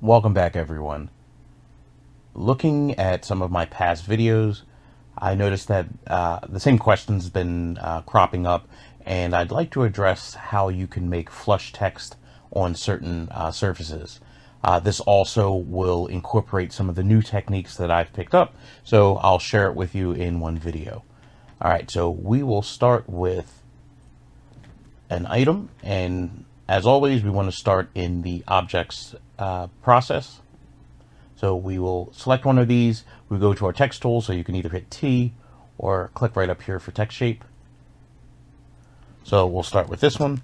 Welcome back, everyone. Looking at some of my past videos, I noticed that the same question's been cropping up, and I'd like to address how you can make flush text on certain surfaces. This also will incorporate some of the new techniques that I've picked up, so I'll share it with you in one video. Alright, so we will start with an item, and as always we want to start in the objects process. So we will select one of these, we go to our text tool, so you can either hit T or click right up here for text shape. So we'll start with this one.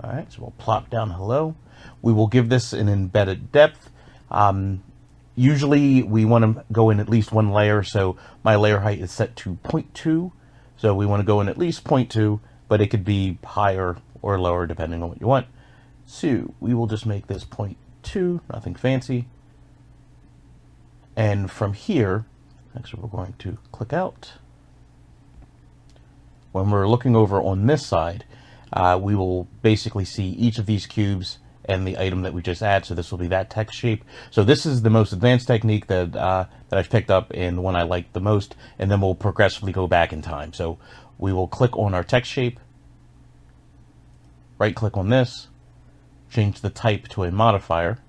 Alright, so we'll plop down hello. We will give this an embedded depth. Usually we want to go in at least one layer, so my layer height is set to 0.2. So we want to go in at least 0.2, but it could be higher or lower depending on what you want. So we will just make this 0.2, nothing fancy. And from here, actually we're going to click out. When we're looking over on this side, we will basically see each of these cubes and the item that we just add. So this will be that text shape. So this is the most advanced technique that that I've picked up and the one I like the most, and then we'll progressively go back in time. So we will click on our text shape, right click on this, change the type to a modifier,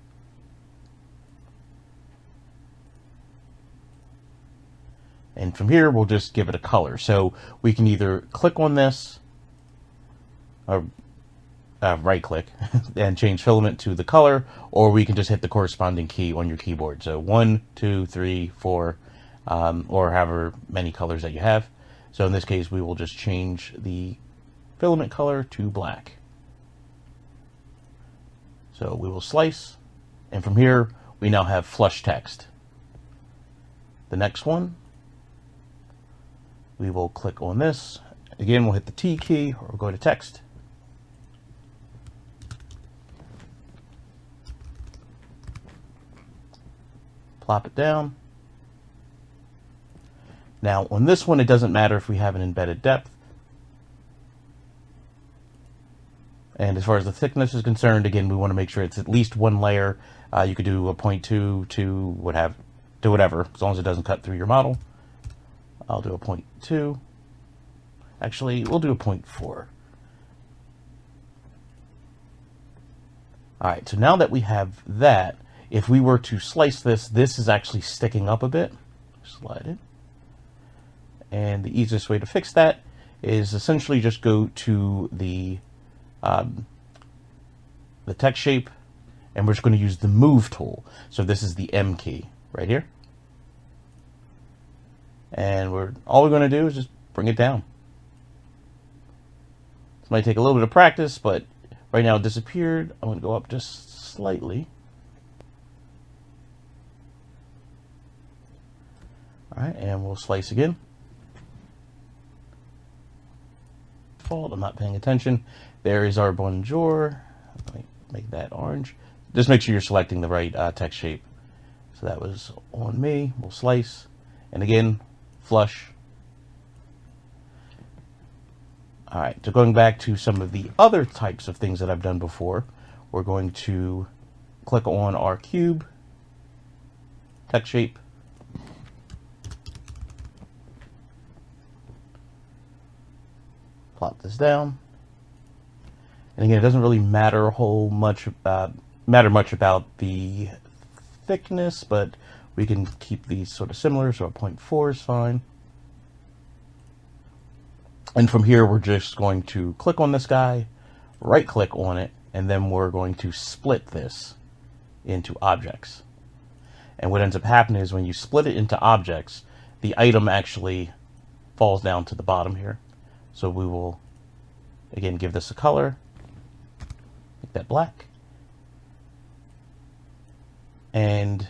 and from here we'll just give it a color. So we can either click on this or right click and change filament to the color, or we can just hit the corresponding key on your keyboard. So 1, 2, 3, 4, or however many colors that you have. So in this case we will just change the filament color to black. So we will slice, and from here we now have flush text. The next one, we will click on this. Again, we'll hit the T key or go to text. Plop it down. Now on this one, it doesn't matter if we have an embedded depth. And as far as the thickness is concerned, again, we want to make sure it's at least one layer. You could do a 0.2 to whatever, as long as it doesn't cut through your model. I'll do a 0.2. Actually, we'll do a 0.4. All right, so now that we have that, if we were to slice this, this is actually sticking up a bit. Slide it. And the easiest way to fix that is essentially just go to the text shape, and we're just going to use the move tool. So this is the M key right here. And all we're going to do is just bring it down. This might take a little bit of practice, but right now it disappeared. I'm going to go up just slightly. All right, and we'll slice again. Fault, I'm not paying attention. There is our bonjour. Let me make that orange. Just make sure you're selecting the right text shape. So that was on me. We'll slice, and again, flush. All right, so going back to some of the other types of things that I've done before, we're going to click on our cube, text shape, plop this down, and again, it doesn't really matter much about the thickness, but we can keep these sort of similar, so a 0.4 is fine. And from here, we're just going to click on this guy, right click on it, and then we're going to split this into objects. And what ends up happening is when you split it into objects, the item actually falls down to the bottom here. So we will, again, give this a color, make that black. And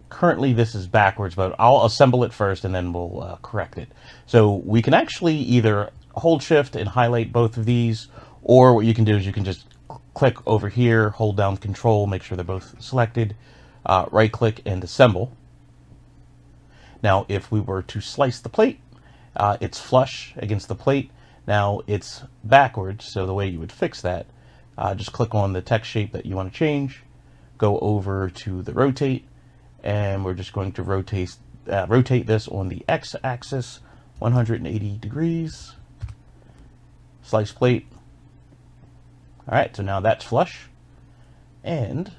currently this is backwards, but I'll assemble it first and then we'll correct it. So we can actually either hold shift and highlight both of these, or what you can do is you can just click over here, hold down control, make sure they're both selected, right click and assemble. Now if we were to slice the plate, it's flush against the plate. Now it's backwards, so the way you would fix that, just click on the text shape that you want to change, go over to the rotate, and we're just going to rotate this on the x-axis 180 degrees, slice plate. All right, so now that's flush. And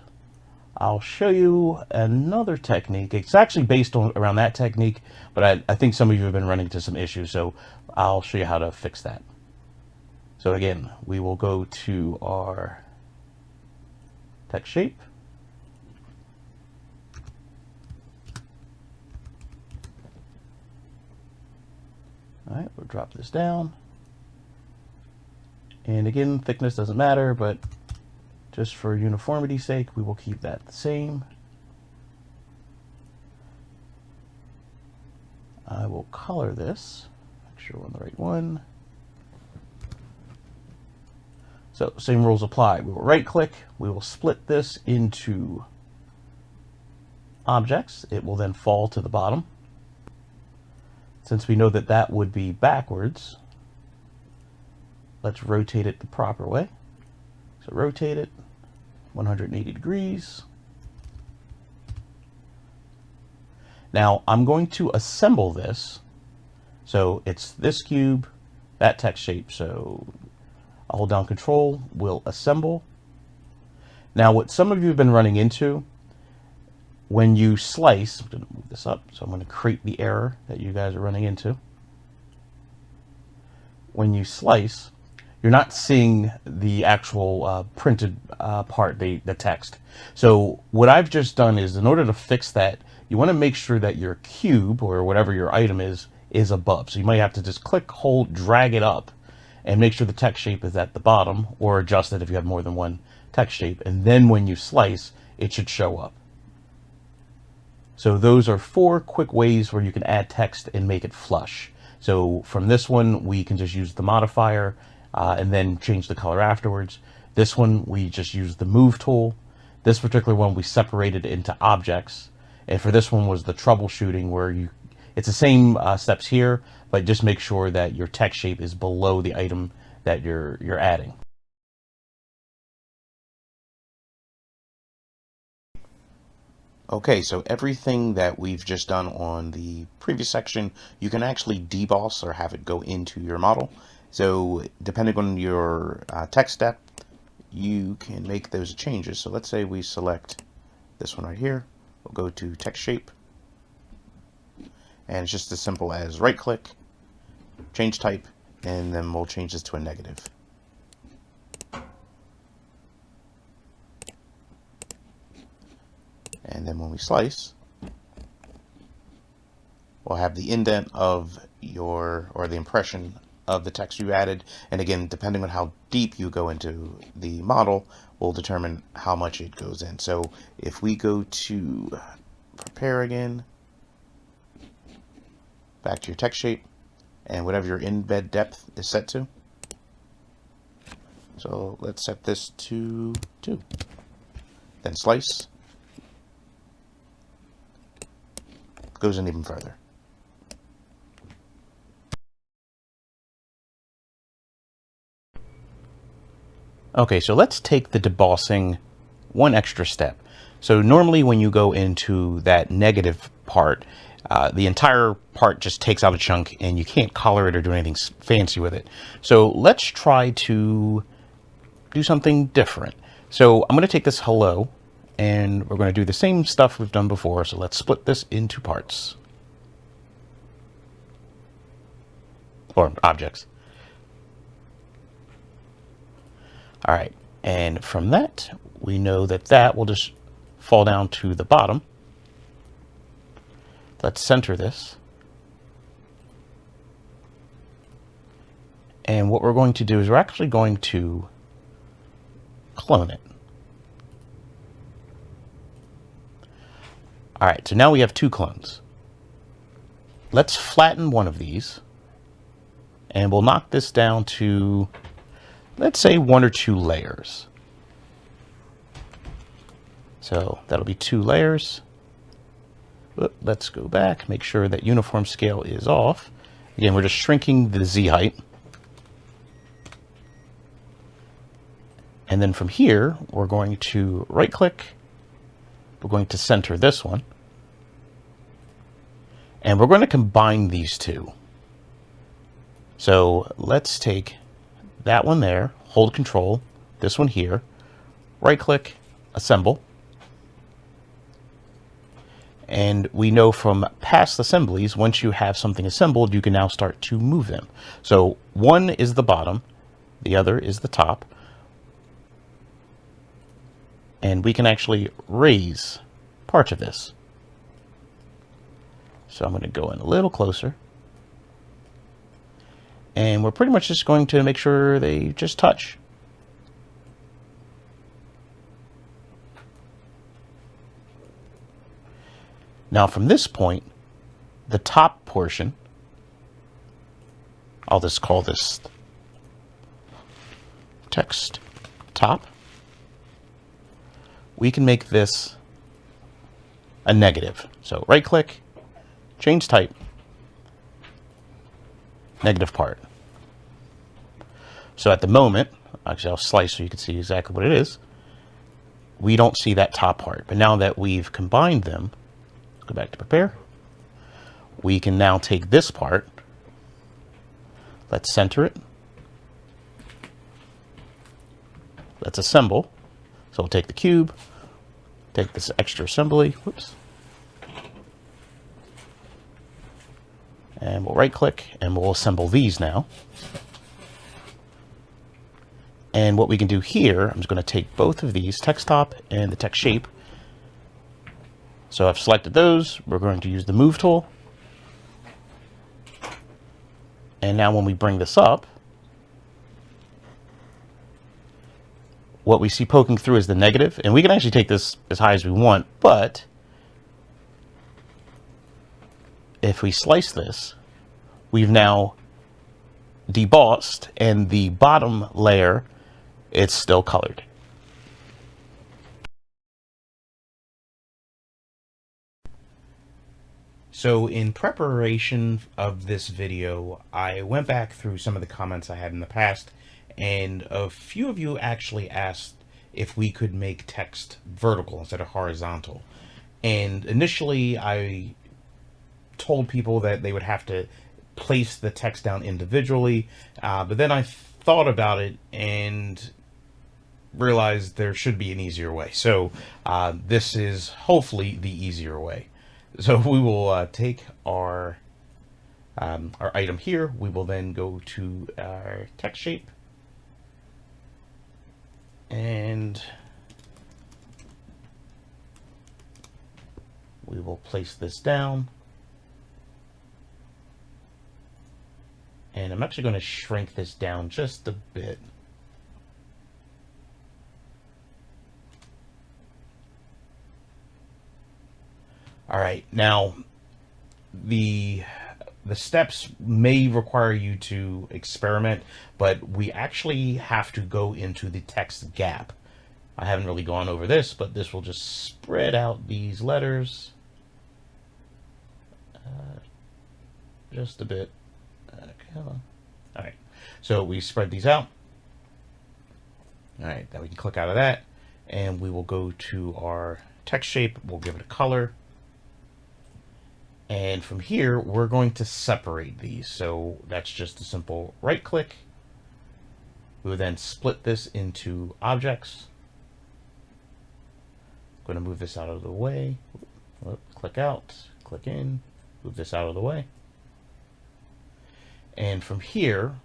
I'll show you another technique. It's actually based on around that technique, but I think some of you have been running into some issues, so I'll show you how to fix that. So again, we will go to our text shape. All right, we'll drop this down. And again, thickness doesn't matter, but just for uniformity's sake, we will keep that the same. I will color this, make sure we're on the right one. So same rules apply. We will right click, we will split this into objects. It will then fall to the bottom. Since we know that that would be backwards, let's rotate it the proper way. So rotate it 180 degrees. Now I'm going to assemble this. So it's this cube, that text shape. So I'll hold down Control, we'll assemble. Now what some of you have been running into, when you slice, I'm going to move this up, so I'm going to create the error that you guys are running into. When you slice, you're not seeing the actual printed part, the text. So what I've just done is, in order to fix that, you want to make sure that your cube, or whatever your item is above. So you might have to just click, hold, drag it up, and make sure the text shape is at the bottom, or adjust it if you have more than one text shape. And then when you slice, it should show up. So those are 4 quick ways where you can add text and make it flush. So from this one, we can just use the modifier and then change the color afterwards. This one, we just use the move tool. This particular one, we separated into objects. And for this one was the troubleshooting, where it's the same steps here, but just make sure that your text shape is below the item that you're adding. Okay, so everything that we've just done on the previous section, you can actually deboss or have it go into your model. So depending on your text step, you can make those changes. So let's say we select this one right here. We'll go to text shape. And it's just as simple as right click, change type, and then we'll change this to a negative. And then when we slice, we'll have the indent of or the impression of the text you added. And again, depending on how deep you go into the model, will determine how much it goes in. So if we go to prepare again, back to your text shape, and whatever your embed depth is set to. So let's set this to 2. Then slice. Goes in even further. Okay, so let's take the debossing one extra step. So normally when you go into that negative part, the entire part just takes out a chunk and you can't color it or do anything fancy with it. So let's try to do something different. So I'm going to take this hello, and we're going to do the same stuff we've done before. So let's split this into parts, or objects. All right, and from that, we know that that will just fall down to the bottom. Let's center this. And what we're going to do is we're actually going to clone it. All right, so now we have 2 clones. Let's flatten one of these, and we'll knock this down to, let's say, 1 or 2 layers. So that'll be 2 layers. Let's go back, make sure that uniform scale is off. Again, we're just shrinking the Z height. And then from here, we're going to right click. We're going to center this one. And we're going to combine these two. So let's take that one there, hold Control, this one here, right click, assemble. And we know from past assemblies, once you have something assembled, you can now start to move them. So one is the bottom, the other is the top. And we can actually raise parts of this. So I'm going to go in a little closer. And we're pretty much just going to make sure they just touch. Now from this point, the top portion, I'll just call this text top. We can make this a negative. So right click, change type, negative part. So at the moment, actually I'll slice so you can see exactly what it is. We don't see that top part, but now that we've combined them, go back to prepare. We can now take this part, let's center it. Let's assemble. So we'll take the cube, take this extra assembly, whoops. And we'll right click and we'll assemble these now. And what we can do here, I'm just going to take both of these, text top and the text shape. So I've selected those. We're going to use the move tool. And now when we bring this up, what we see poking through is the negative. And we can actually take this as high as we want, but if we slice this, we've now debossed, and the bottom layer, it's still colored. So in preparation of this video, I went back through some of the comments I had in the past, and a few of you actually asked if we could make text vertical instead of horizontal. And initially I told people that they would have to place the text down individually, but then I thought about it and realized there should be an easier way. So this is hopefully the easier way. So we will take our item here. We will then go to our text shape, and we will place this down. And I'm actually going to shrink this down just a bit. All right, now the steps may require you to experiment, but we actually have to go into the text gap. I haven't really gone over this, but this will just spread out these letters just a bit. Come on. All right, so we spread these out. All right, then we can click out of that, and we will go to our text shape. We'll give it a color. And from here, we're going to separate these. So that's just a simple right click. We will then split this into objects. I'm going to move this out of the way. Click out, click in, move this out of the way. And from here,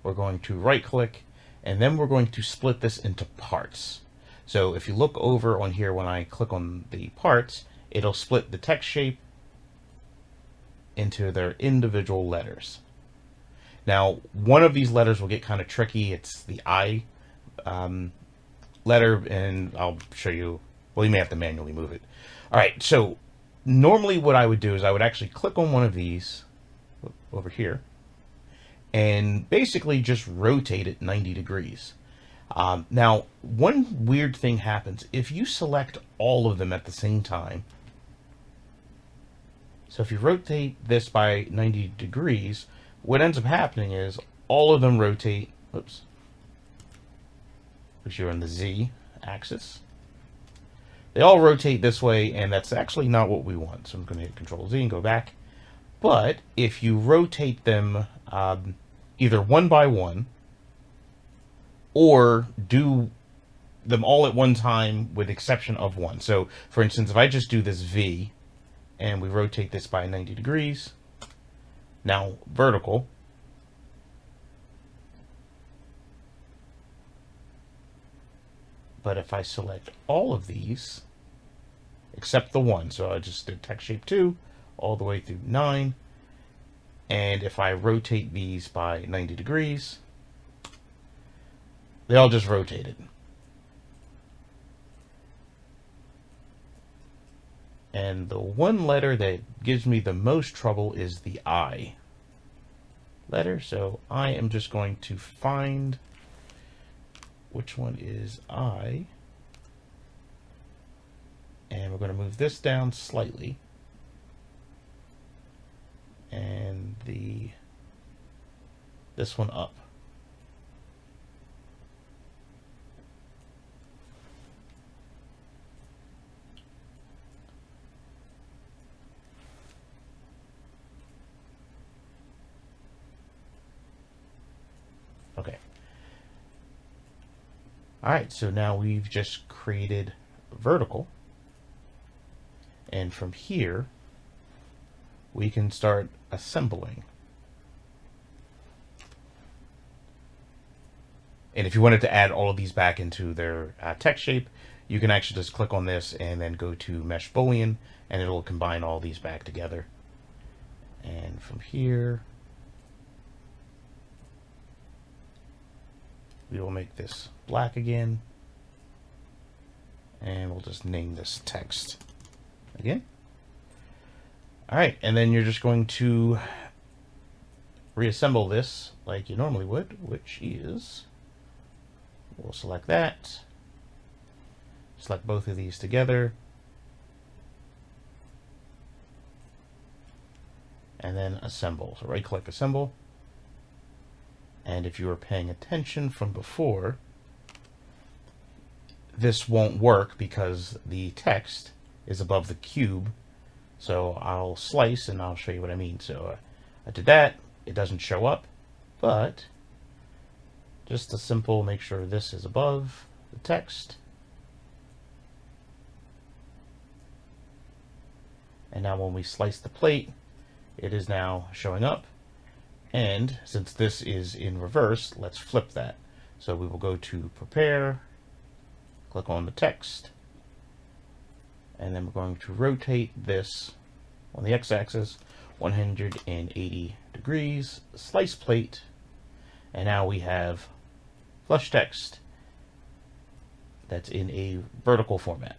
we're going to right click, and then we're going to split this into parts. So if you look over on here, when I click on the parts, it'll split the text shape into their individual letters. Now, one of these letters will get kind of tricky. It's the I letter, and I'll show you. Well, you may have to manually move it. All right, so normally what I would do is I would actually click on one of these over here and basically just rotate it 90 degrees. Now, one weird thing happens. If you select all of them at the same time, so if you rotate this by 90 degrees, what ends up happening is all of them rotate, oops, because you're in the Z axis. They all rotate this way, and that's actually not what we want. So I'm going to hit Control Z and go back. But if you rotate them either one by one, or do them all at one time with exception of one. So, for instance, if I just do this V, and we rotate this by 90 degrees, now vertical, but if I select all of these, except the one, so I just did text shape 2, all the way through 9, and if I rotate these by 90 degrees, they all just rotated. And the one letter that gives me the most trouble is the I letter, so I am just going to find which one is I, and we're going to move this down slightly, and this one up. Okay. Alright, so now we've just created vertical, and from here we can start assembling. And if you wanted to add all of these back into their text shape, you can actually just click on this and then go to Mesh Boolean, and it'll combine all these back together. And from here, we will make this black again, and we'll just name this text again. All right, and then you're just going to reassemble this like you normally would, which is, we'll select that, select both of these together, and then assemble. So right click, assemble. And if you were paying attention from before, this won't work because the text is above the cube. So I'll slice and I'll show you what I mean. So I did that. It doesn't show up, but just a simple make sure this is above the text. And now when we slice the plate, it is now showing up. And since this is in reverse, let's flip that. So we will go to Prepare, click on the text, and then we're going to rotate this on the x-axis 180 degrees, slice plate, and now we have flush text that's in a vertical format.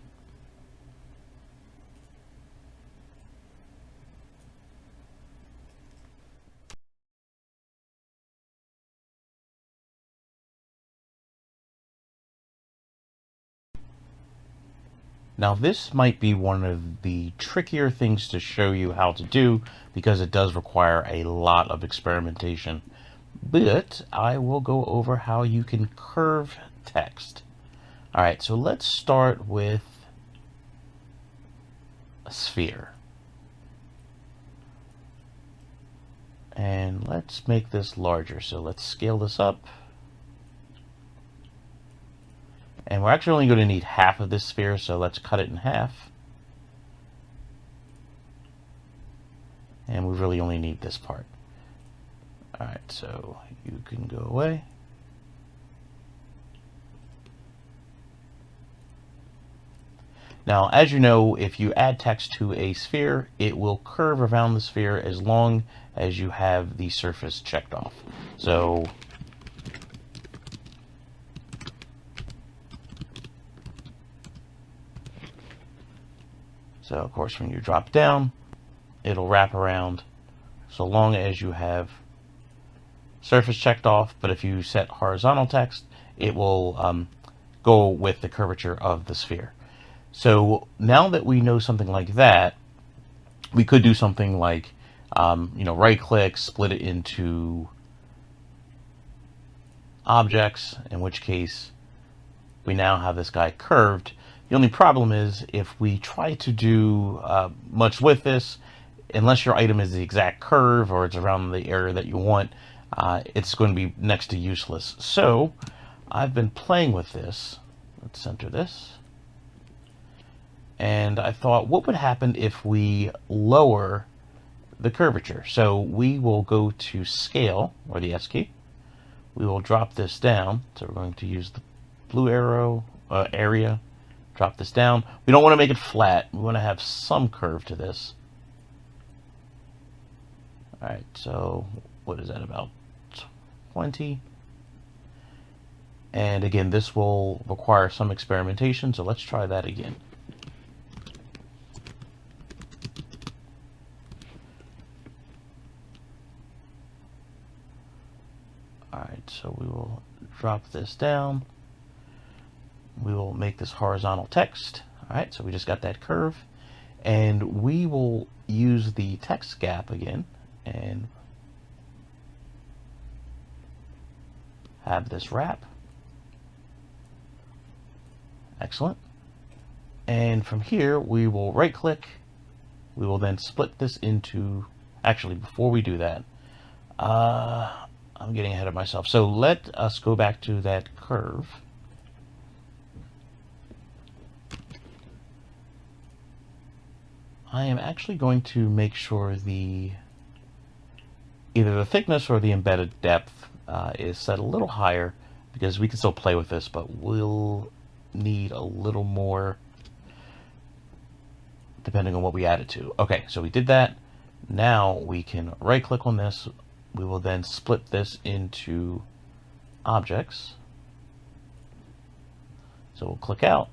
Now this might be one of the trickier things to show you how to do because it does require a lot of experimentation, but I will go over how you can curve text. Alright, so let's start with a sphere. And let's make this larger, so let's scale this up. And we're actually only going to need half of this sphere, so let's cut it in half. And we really only need this part. Alright, so you can go away. Now, as you know, if you add text to a sphere, it will curve around the sphere as long as you have the surface checked off. So of course, when you drop down, it'll wrap around so long as you have surface checked off. But if you set horizontal text, it will go with the curvature of the sphere. So now that we know something like that, we could do something like, right click, split it into objects, in which case we now have this guy curved. The only problem is if we try to do much with this, unless your item is the exact curve or it's around the area that you want, it's going to be next to useless. So I've been playing with this. Let's center this. And I thought, what would happen if we lower the curvature? So we will go to scale, or the S key. We will drop this down. So we're going to use the blue arrow area, drop this down. We don't want to make it flat. We want to have some curve to this. All right, so what is that, about 20? And again, this will require some experimentation, so let's try that again. All right, so we will drop this down. We will make this horizontal text. All right, so we just got that curve. And we will use the text gap again and have this wrap. Excellent. And from here, we will right click. We will then split this into, actually, before we do that, I'm getting ahead of myself. So let us go back to that curve. I am actually going to make sure either the thickness or the embedded depth is set a little higher, because we can still play with this, but we'll need a little more depending on what we add it to. Okay, so we did that. Now we can right click on this. We will then split this into objects. So we'll click out.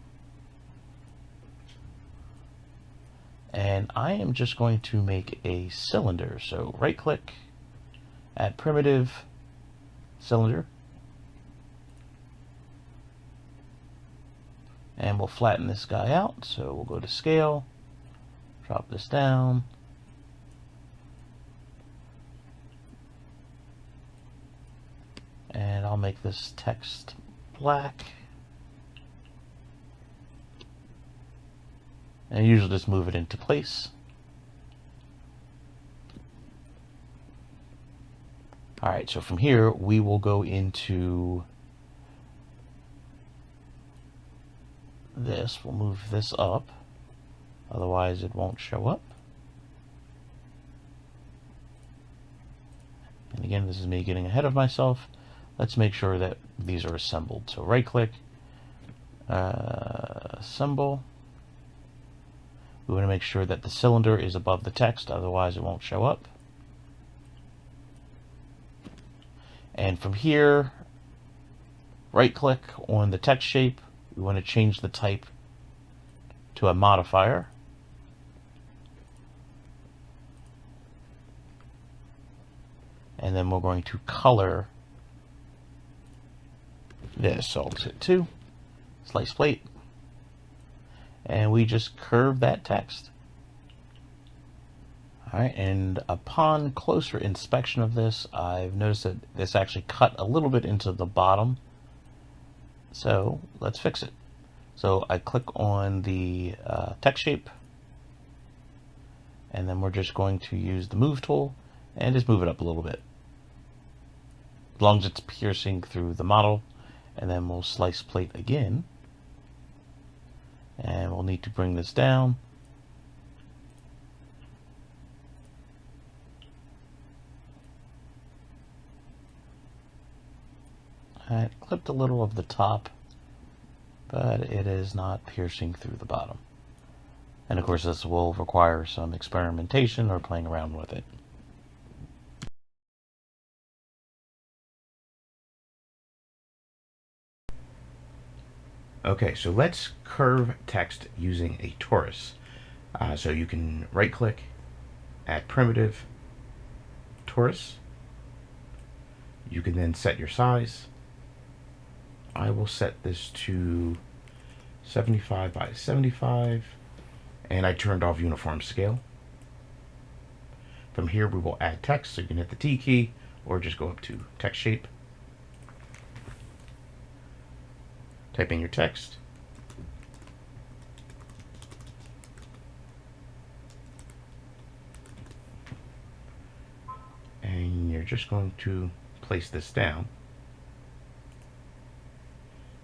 And I am just going to make a cylinder. So right click, add primitive, cylinder. And we'll flatten this guy out. So we'll go to scale, drop this down. And I'll make this text black. And usually just move it into place. All right, so from here, we will go into this. We'll move this up. Otherwise, it won't show up. And again, this is me getting ahead of myself. Let's make sure that these are assembled. So right click, assemble. We want to make sure that the cylinder is above the text, otherwise it won't show up. And from here, right click on the text shape. We want to change the type to a modifier. And then we're going to color this. So I'll hit 2, slice plate, and we just curve that text. All right, and upon closer inspection of this, I've noticed that this actually cut a little bit into the bottom. So let's fix it. So I click on the text shape, and then we're just going to use the move tool and just move it up a little bit, as long as it's piercing through the model. And then we'll slice plate again, and we'll need to bring this down. I clipped a little of the top, but it is not piercing through the bottom. And of course, this will require some experimentation or playing around with it. Okay, so let's curve text using a torus. So you can right click, add primitive, torus. You can then set your size. I will set this to 75 by 75, and I turned off uniform scale. From here we will add text, so you can hit the T key or just go up to text shape. type in your text. And you're just going to place this down.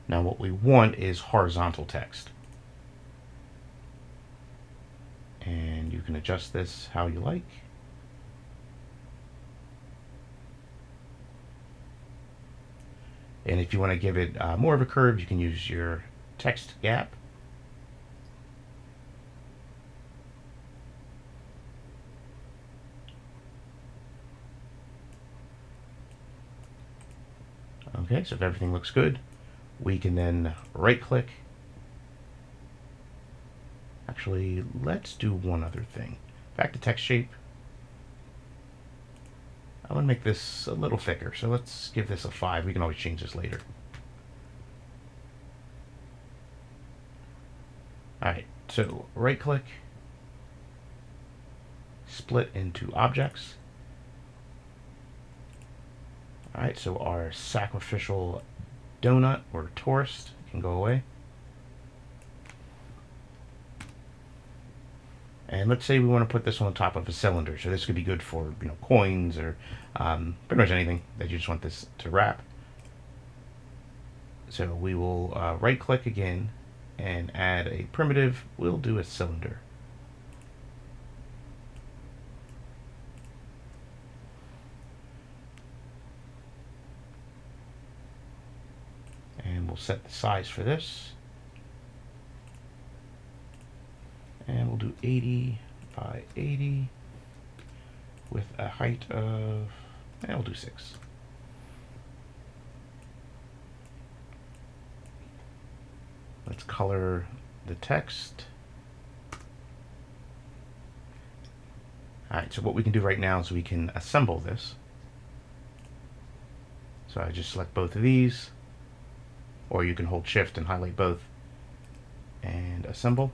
Now what we want is horizontal text. And you can adjust this how you like. And if you want to give it more of a curve, you can use your text gap. Okay, so if everything looks good, we can then right click. Actually, let's do one other thing. Back to text shape. I want to make this a little thicker, so let's give this a 5. We can always change this later. Alright, so right click, split into objects. Alright, so our sacrificial donut or tourist can go away. And let's say we want to put this on top of a cylinder. So this could be good for, coins or pretty much anything that you just want this to wrap. So we will right click again and add a primitive. We'll do a cylinder. And we'll set the size for this. And we'll do 80 by 80 with a height of, we'll do 6. Let's color the text. Alright, so what we can do right now is we can assemble this. So I just select both of these, or you can hold shift and highlight both and assemble.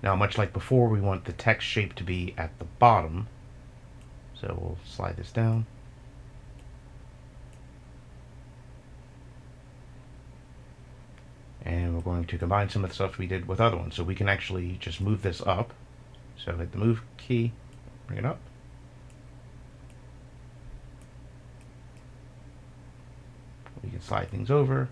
Now, much like before, we want the text shape to be at the bottom. So we'll slide this down. And we're going to combine some of the stuff we did with other ones. So we can actually just move this up. So hit the move key, bring it up. We can slide things over.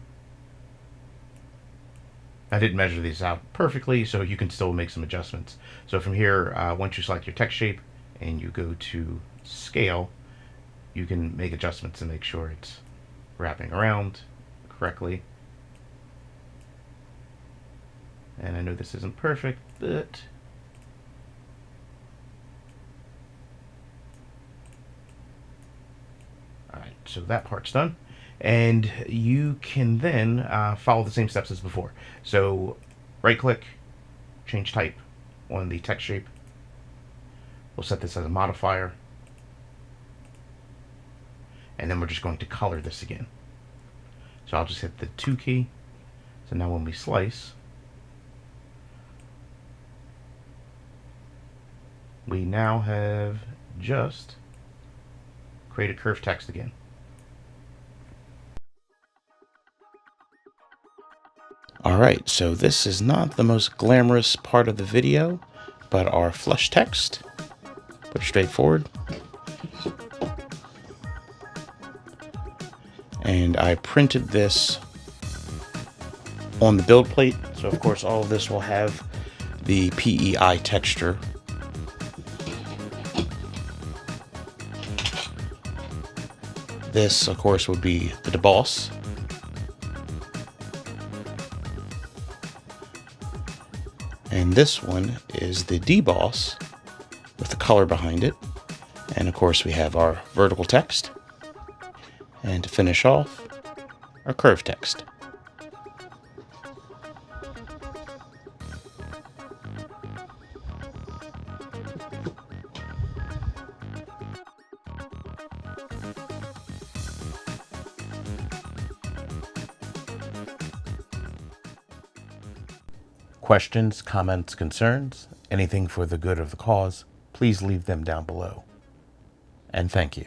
I didn't measure these out perfectly, so you can still make some adjustments. So from here, once you select your text shape and you go to scale, you can make adjustments and make sure it's wrapping around correctly. And I know this isn't perfect, but all right, so that part's done. And you can then follow the same steps as before. So right click, change type on the text shape. We'll set this as a modifier. And then we're just going to color this again. So I'll just hit the 2 key. So now when we slice, we now have just created curved text again. Alright, so this is not the most glamorous part of the video, but our flush text, pretty straightforward. And I printed this on the build plate, so of course all of this will have the PEI texture. This, of course, would be the deboss. And this one is the deboss with the color behind it. And of course we have our vertical text. And to finish off, our curved text. Questions, comments, concerns, anything for the good of the cause, please leave them down below. And thank you.